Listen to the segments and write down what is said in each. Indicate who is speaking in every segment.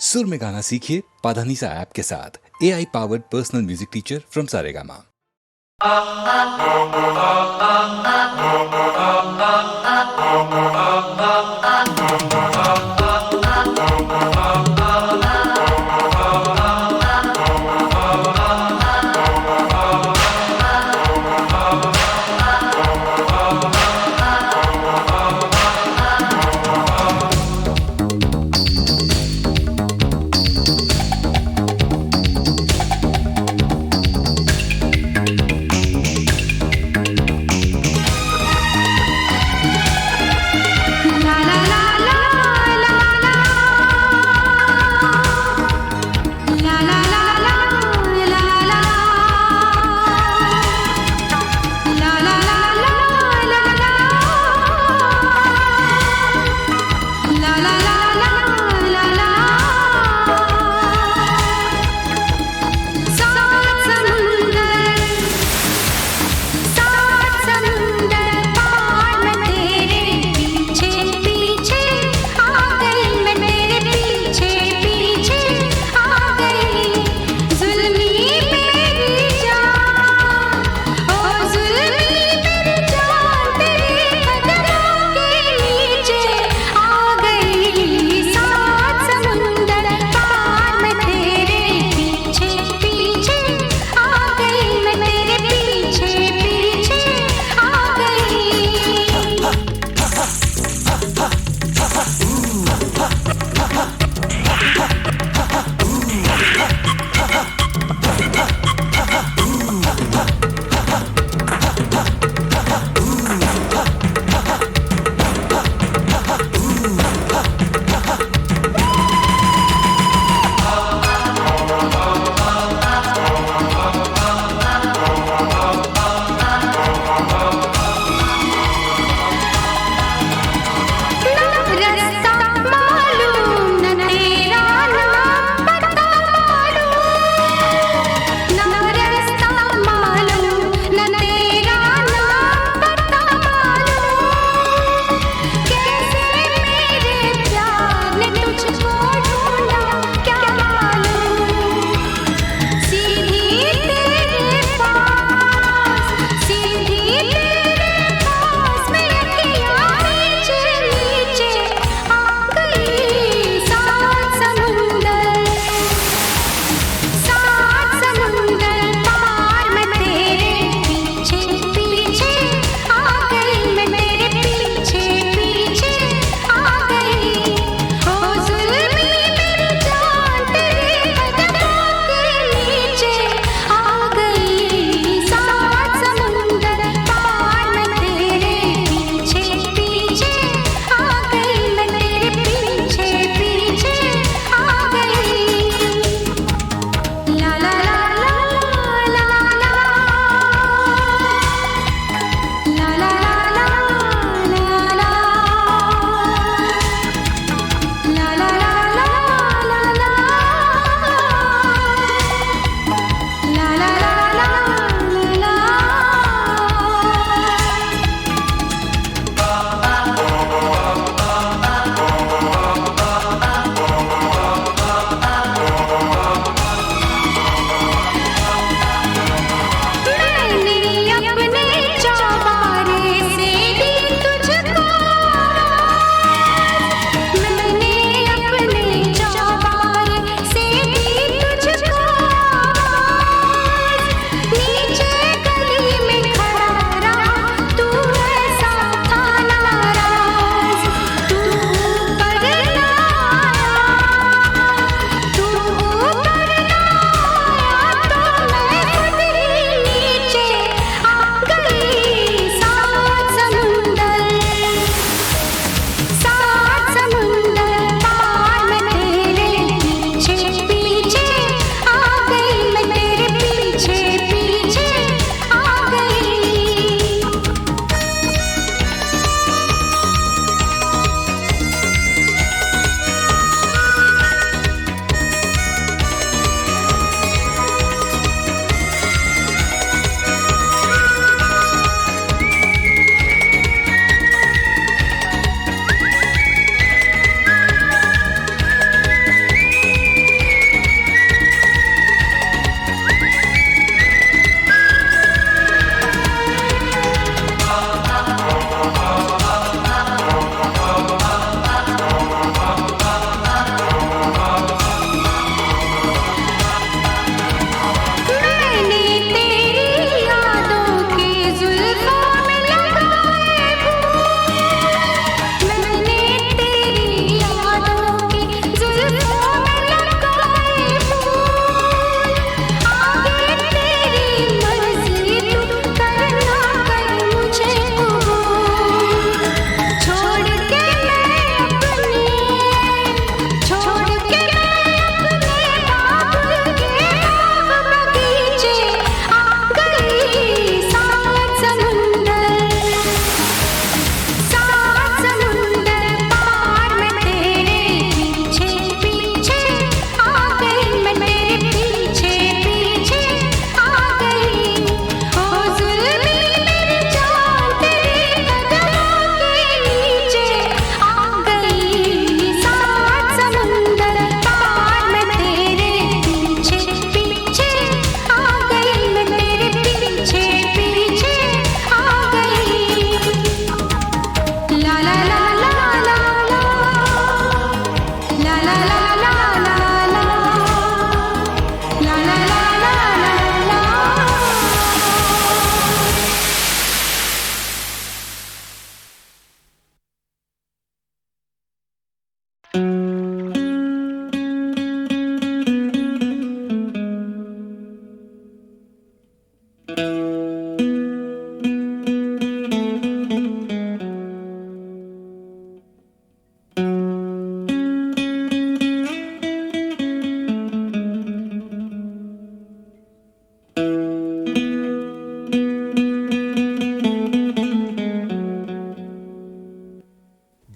Speaker 1: सुर में गाना सीखिए पाधानीसा ऐप के साथ। AI powered personal music teacher from Saregama.
Speaker 2: La la la la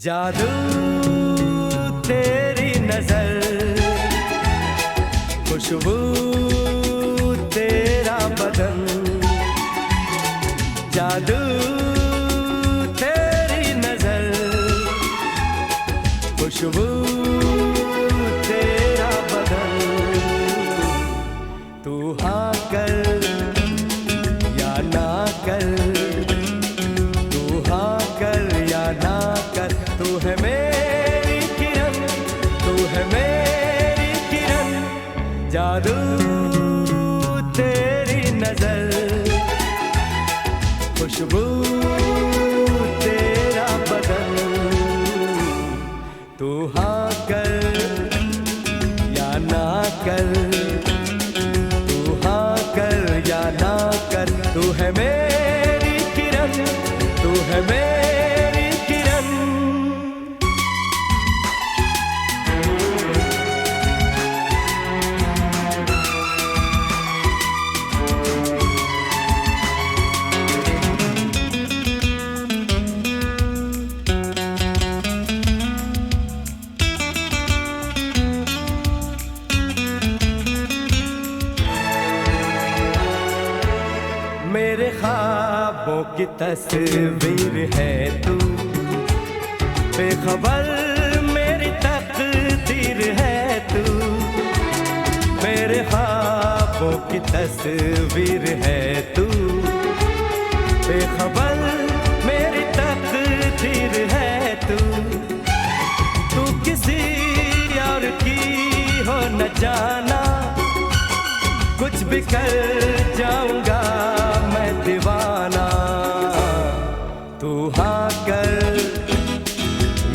Speaker 2: जादू तेरी नजर, खुशबू तेरा बदन, जादू तेरी नजर, खुशबू तेरा बदन। तू हाँ कर या ना कर, तू हाँ कर या ना कर, तू है मेरी किरण, तू है मेरी किरण। जादू तेरी नजर, खुशबू तेरा बदन। तू हाँ कर या ना कर, तू हाँ कर या ना कर, तू है मेरी किरण, तू है मेरी किरण। मेरे ख्वाबों की तस्वीर है तू, बेखबर मेरी तकदीर है तू। मेरे ख्वाबों की तस्वीर है तू, बेखबर मेरी तकदीर है तू। तू किसी और की हो न जाना, कुछ भी कर जाऊंगा मैं दीवाना। तू हाँ कर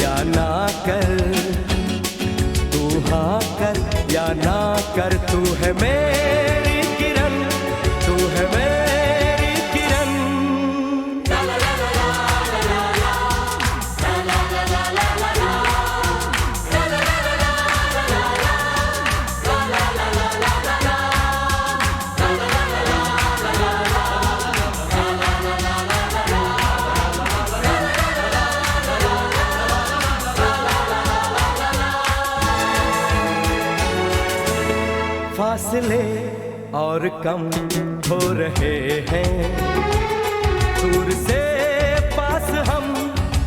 Speaker 2: या ना कर, तू हाँ कर या ना कर, तू है मेरी किरण, तू है मेरी किरण। फासले और कम हो रहे हैं, दूर से पास हम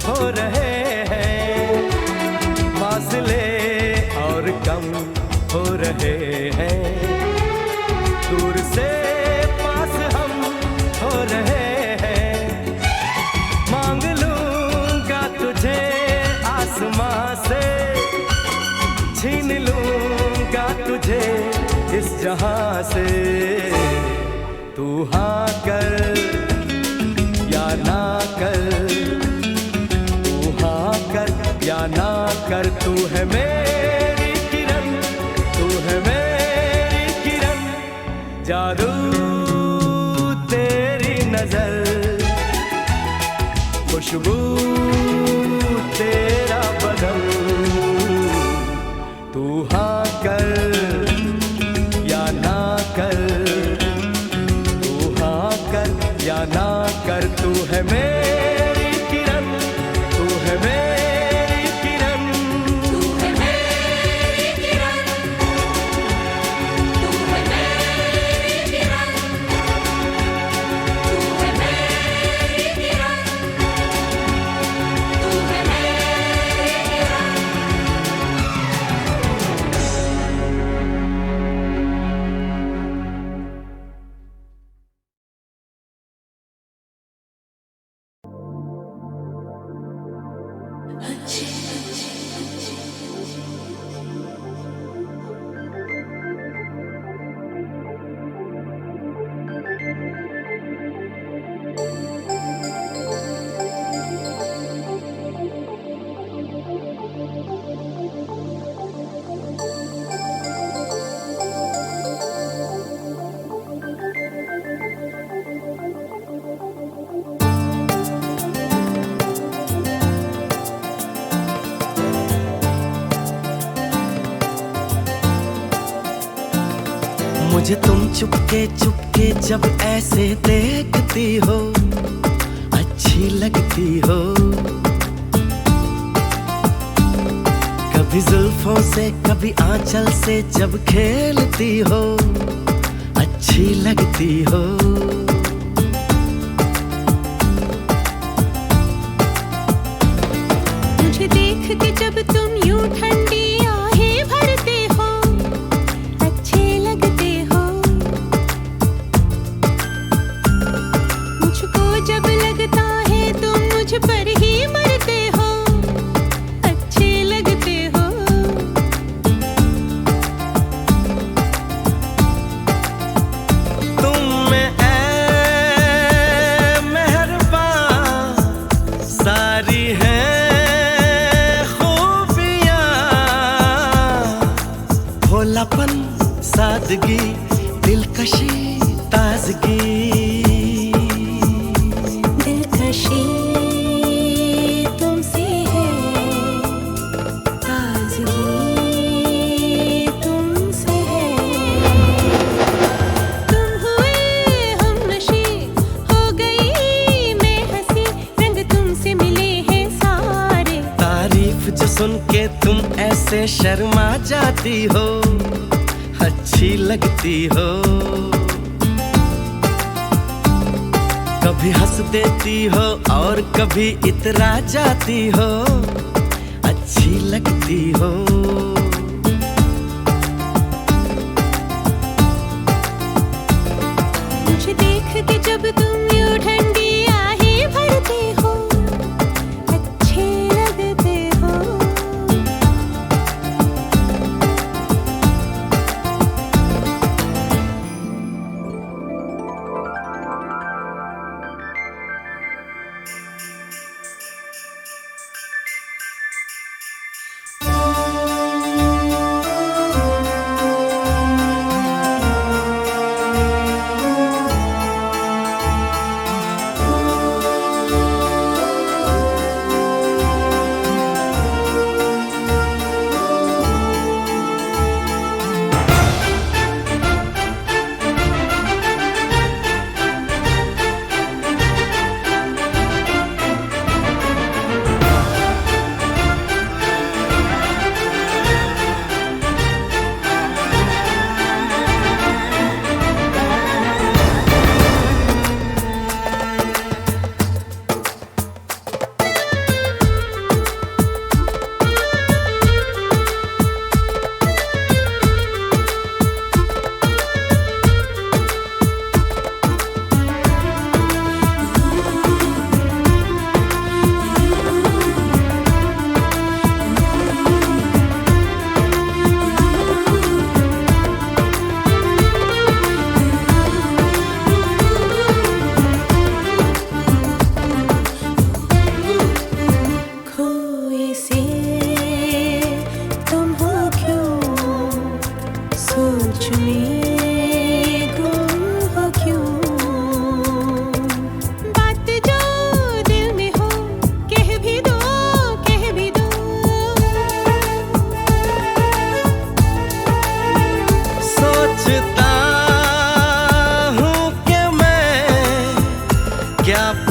Speaker 2: हो रहे हैं। फासले और कम हो रहे हैं, दूर से पास हम हो रहे हैं। मांग लूंगा तुझे आसमां से, छीन लूंगा तुझे इस जहां से। तू हाँ कर या ना कर, तू हाँ कर या ना कर, तू है मेरी किरण, तू है मेरी किरण। जादू तेरी नजर, खुशबू तेरा बदन। तू हाँ कर या ना कर, तू हाँ कर या ना कर, तू है मेरी किरण, तू है मेरी किरण।
Speaker 3: तू है मेरी किरण, तू है मेरी किरण, तू है मेरी किरण, तू है मेरी किरण।
Speaker 2: मुझे तुम चुपके चुपके जब ऐसे देखती हो, अच्छी लगती हो। कभी जुल्फों से कभी आंचल से जब खेलती हो अच्छी लगती हो।
Speaker 4: मुझे देख के जब तुम यूं ठंडी आहें भरते हो अच्छे लगते हो। मुझको जब लगता है तुम मुझ पर ही मरते हो अच्छे लगते हो।
Speaker 2: तुम में ऐ मेहरबान सारी है भोलापन सादगी दिलकशी ताजगी।
Speaker 4: दिलकशी तुमसे है ताजगी तुमसे है। तुम हुए हमनशी हो गई मैं हंसी रंग तुमसे मिले हैं सारे।
Speaker 2: तारीफ जो सुन के तुम ऐसे शर्मा जाती हो अच्छी लगती हो। कभी हंस देती हो और कभी इतरा जाती हो अच्छी लगती हो।
Speaker 4: मुझे देख के जब तुम यूं ठंडी आहें भरते हो अच्छे लगते हो।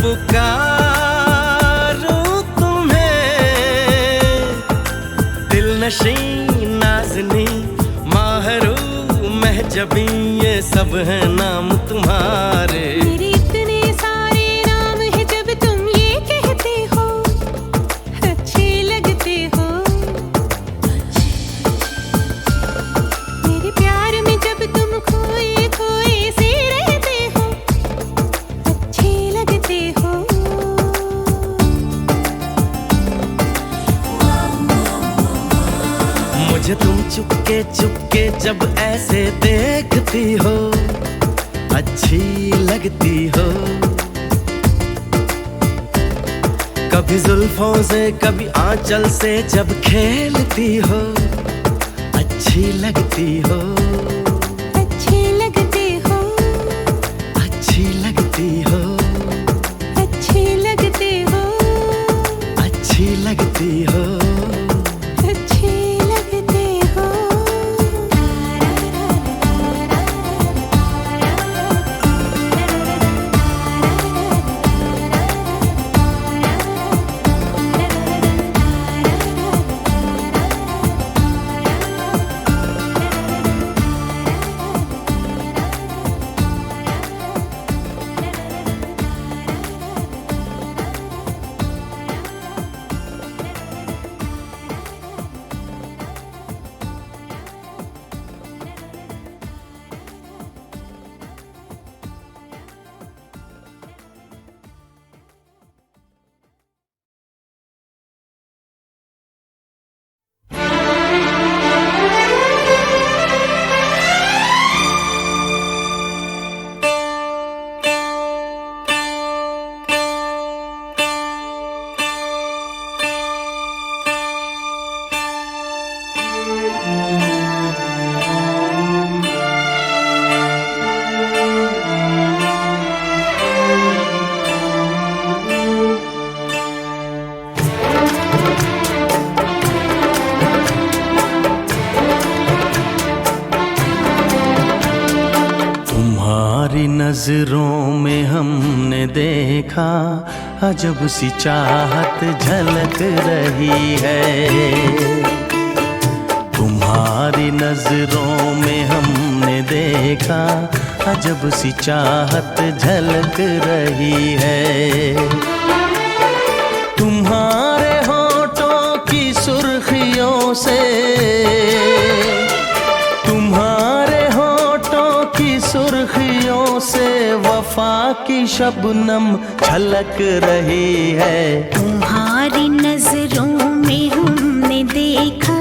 Speaker 2: पुकारूं तुम्हें दिलनशी नाज़नी माहरू महजबी ये सब है नाम तुम्हारे।
Speaker 4: मेरे इतने सारे नाम है जब तुम ये कहते हो अच्छे लगते हो। मेरे प्यार में जब तुम खोए खोए से रहते हो अच्छे लगते हो।
Speaker 2: मुझे तुम चुपके चुपके जब ऐसे देखती हो अच्छी लगती हो। कभी जुल्फों से कभी आंचल से जब खेलती हो अच्छी लगती हो।
Speaker 4: अच्छे लगते हो
Speaker 2: अच्छी लगती हो।
Speaker 4: अच्छे लगते हो
Speaker 2: अच्छी लगती हो।
Speaker 4: अच्छे लगते हो।
Speaker 2: नजरों में हमने देखा अजब सी चाहत झलक रही है। तुम्हारी नजरों में हमने देखा अजब सी चाहत झलक रही है। तुम्हारे होठों की सुर्खियों से, तुम्हारे होठों की सुर्खियों से वफा की शबनम छलक रही है।
Speaker 4: तुम्हारी नजरों में हमने देखा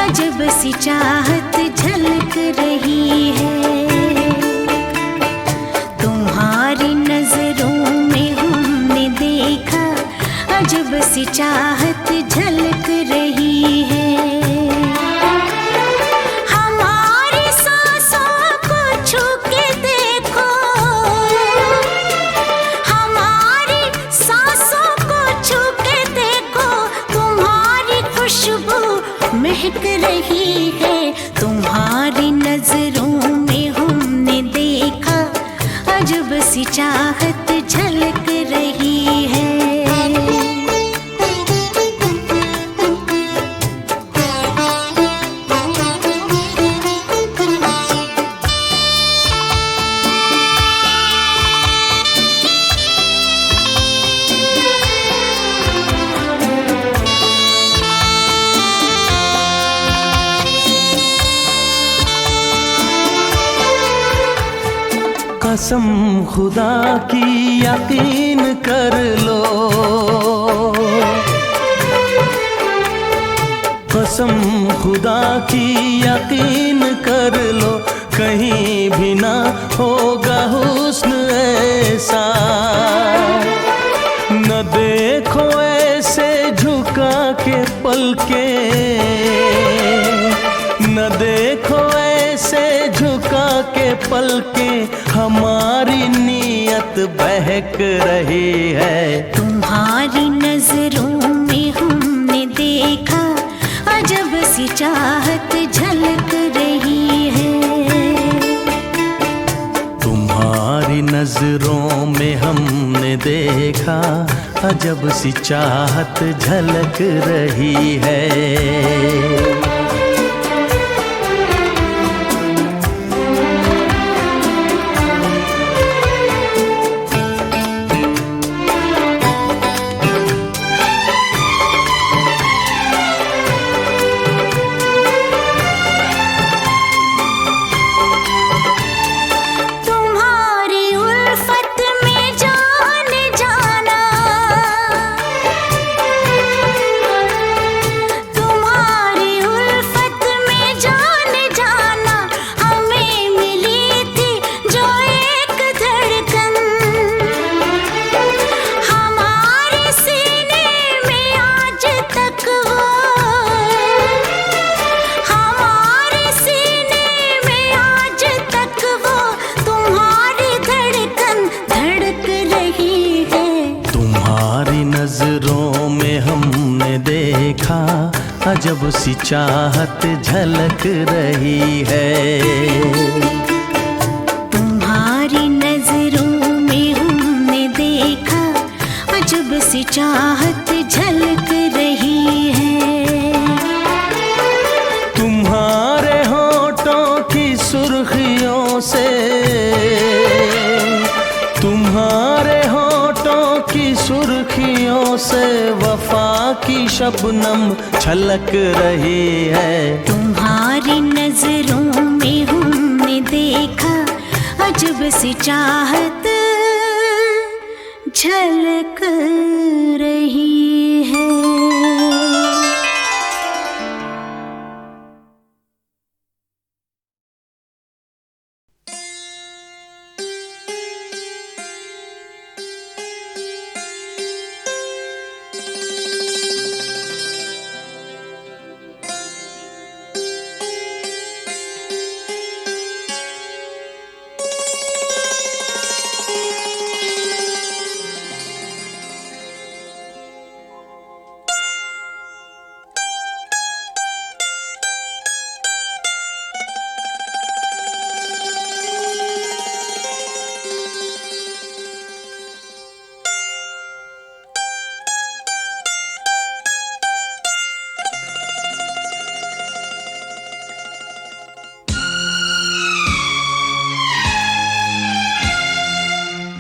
Speaker 4: अजब सी चाहत झलक रही है। तुम्हारी नजरों में हमने देखा अजब सी चाहत झलक रही है। हमारी सांसों को छू के देखो, हमारी सांसों को छू के देखो, तुम्हारी खुशबू महक रही है। तुम्हारी नजरों में हमने देखा अजब सी चाहत झलक रही है।
Speaker 2: कसम खुदा की यकीन कर लो, कसम खुदा की यकीन कर लो, कहीं भी ना होगा हुस्न ऐसा। न देखो ऐसे झुका के पलके, न देखो ऐसे झुका के पलके, हमारी नीयत बहक रही है।
Speaker 4: तुम्हारी नजरों में हमने देखा अजब सी चाहत झलक रही है।
Speaker 2: तुम्हारी नजरों में हमने देखा अजब सी चाहत झलक रही है। नजरों में हमने देखा अजब सी चाहत झलक रही है।
Speaker 4: तुम्हारी नजरों में हमने देखा अजब सी चाहत झलक रही है।
Speaker 2: तुम्हारे होठों की सुर्खियों से, तुम्हारे होठों की सुर्खियों से वफा की शबनम छलक रही है।
Speaker 4: तुम्हारी नजरों में हमने देखा अजब सी चाहत झलक रही है।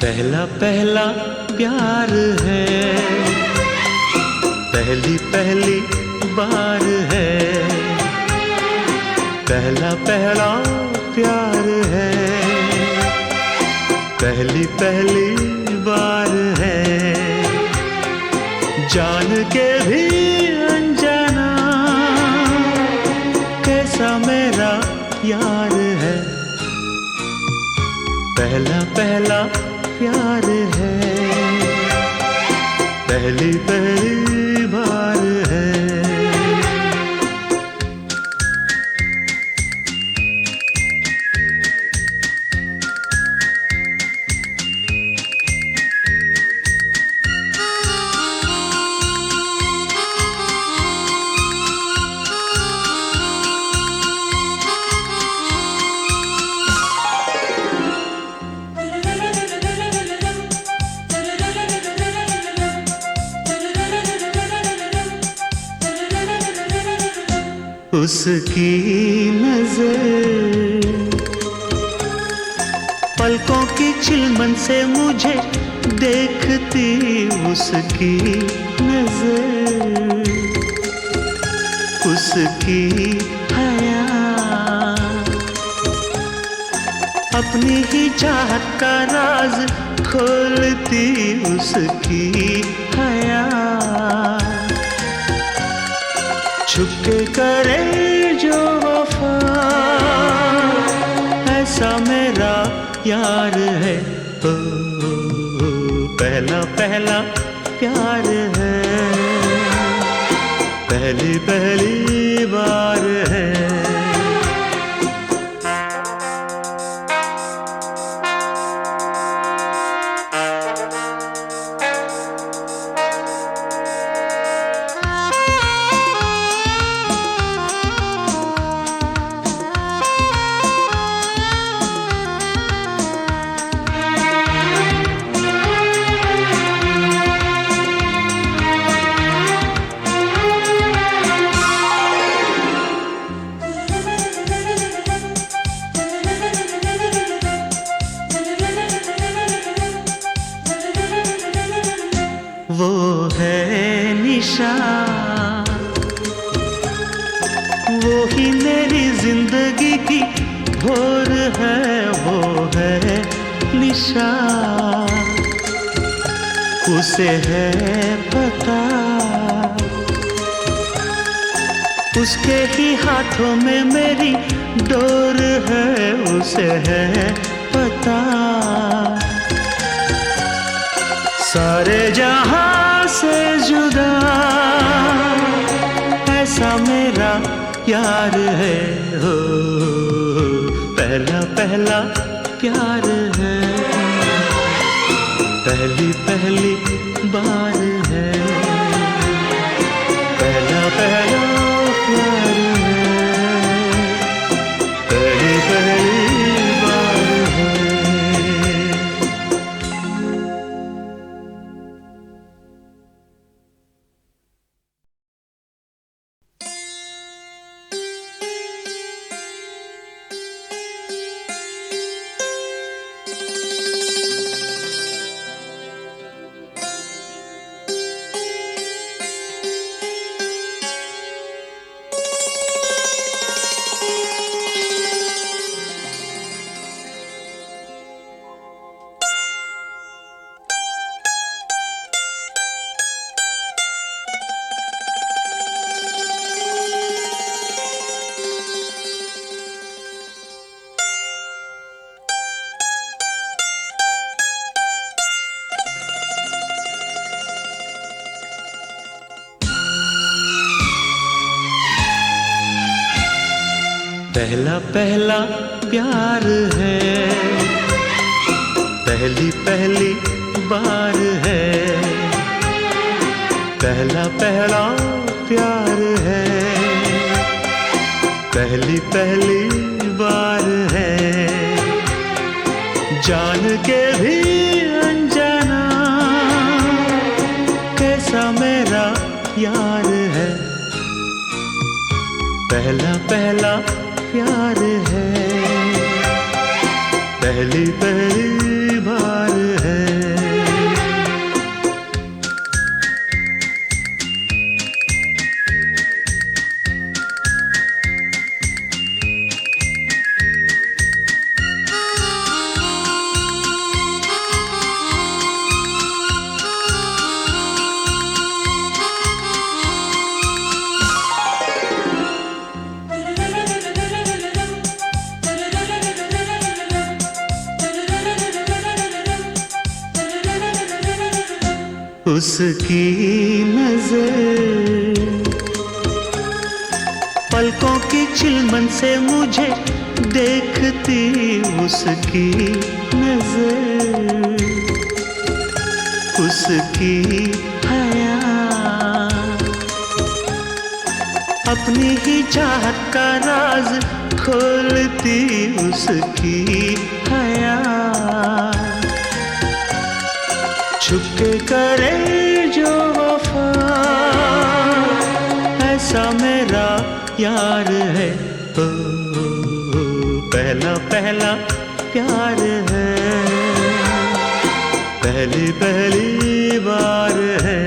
Speaker 2: पहला पहला प्यार है, पहली पहली बार है, पहला पहला प्यार है, पहली पहली बार है, जान के भी अनजाना कैसा मेरा यार है, पहला पहला प्यार है, पहली पहली बार है। उसकी नजर पलकों की चिलमन से मुझे देखती, उसकी नजर उसकी हया अपनी ही चाहत का राज खोलती, उसकी हया छुपके करे जो वफा ऐसा मेरा यार है, ओ, पहला पहला प्यार है, पहली पहली बार है। वो है निशा, वो ही मेरी जिंदगी की भोर है, वो है निशा, उसे है पता, उसके ही हाथों में मेरी डोर है, उसे है पता, सारे जहां से जुदा ऐसा मेरा यार है, हो पहला पहला प्यार है, पहली पहली बार है, पहला पहला प्यार है, पहली पहली बार है। पहला पहला प्यार है, पहली पहली बार है, पहला पहला प्यार है, पहली पहली बार है, जान के भी अनजाना कैसा मेरा यार है, पहला पहला प्यार है, पहली पहली बार है।
Speaker 5: उसकी नजर पलकों की चिलमन से मुझे देखती उसकी नजर, उसकी हया अपनी ही चाहत का राज खोलती उसकी हया, छुपके करे जो वफा ऐसा मेरा यार है। ओ, पहला पहला प्यार है, पहली पहली बार है।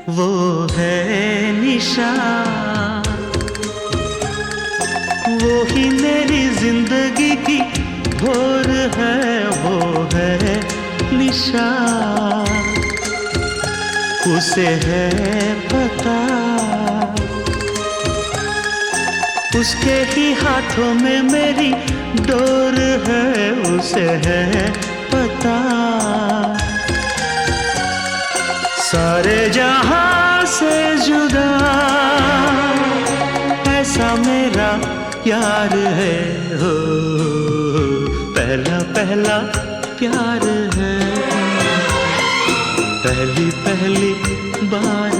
Speaker 5: वो है निशा, वो ही मेरी जिंदगी की भोर है, वो है निशा। उसे है पता उसके ही हाथों में मेरी डोर है, उसे है पता सारे जहां से जुदा ऐसा मेरा यार है। हो पहला पहला प्यार है, पहली पहली बार